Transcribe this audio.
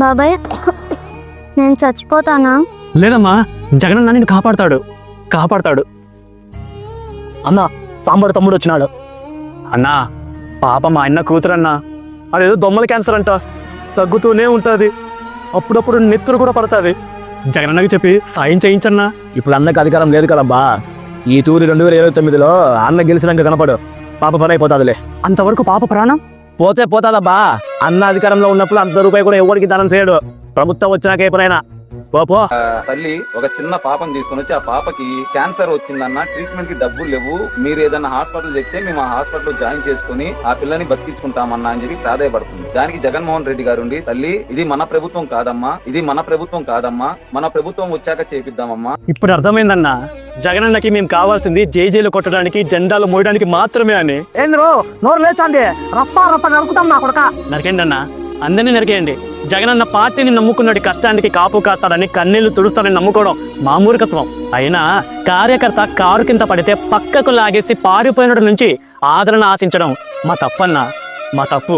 బాబాయ్ నేను చచ్చిపోతానా? లేదమ్మా, జగనన్న నిన్ను కాపాడతాడు. అన్న సాంబారు తమ్ముడు వచ్చినాడు. అన్నా, పాప మా అన్న కూతురన్నా, అదేదో దొమ్మల క్యాన్సర్ అంట, తగ్గుతూనే ఉంటుంది. అప్పుడప్పుడు నెత్తురు కూడా పడుతుంది. జగనన్నకి చెప్పి సాయం చేయించన్నా. ఇప్పుడు అన్నకి అధికారం లేదు కదబ్బా. ఈ తూరి 2029లో అన్న గెలిచినాక కనపడు, పాప పని అయిపోతాదిలే. అంతవరకు పాప ప్రాణం పోతాదబ్బా. అన్న అధికారంలో ఉన్నప్పుడు అంత రూపాయి కూడా ఎవరికి దానం చేయడు. ప్రభుత్వం వచ్చినాక ఎప్పుడైనా పో. తల్లి ఒక చిన్న పాపను తీసుకుని వచ్చి, ఆ పాపకి క్యాన్సర్ వచ్చిందన్న, ట్రీట్మెంట్ కి డబ్బులు లేవు, మీరు ఏదైనా హాస్పిటల్ చెప్తే మేము ఆ హాస్పిటల్ జాయిన్ చేసుకుని ఆ పిల్లని బతికించుకుంటామన్నా అని చెప్పి ప్రాధాయపడుతుంది. దానికి జగన్మోహన్ రెడ్డి గారు ఉండి, తల్లి ఇది మన ప్రభుత్వం కాదమ్మా, మన ప్రభుత్వం వచ్చాక చేపిద్దామమ్మా. ఇప్పుడు అర్థమైందన్నా, జగనన్నకి మేము కావాల్సింది జైలు కొట్టడానికి, జెండాలు మోయడానికి మాత్రమే అని. ఏంద్రో నోరు లేచాంది, రప్ప నరుకుతాం నా కొడక. నరికేయండి అన్న, అందరినీ నరికేయండి. జగనన్న పార్టీని నమ్ముకున్నాడు, కష్టానికి కాపు కాస్తాడని, కన్నీళ్లు తుడుస్తాడని నమ్ముకోవడం మా మూర్ఖత్వం. అయినా కార్యకర్త కారు కింద పడితే పక్కకు లాగేసి పారిపోయినట్టు నుంచి ఆదరణ ఆశించడం మా తప్పన్నా, మా తప్పు.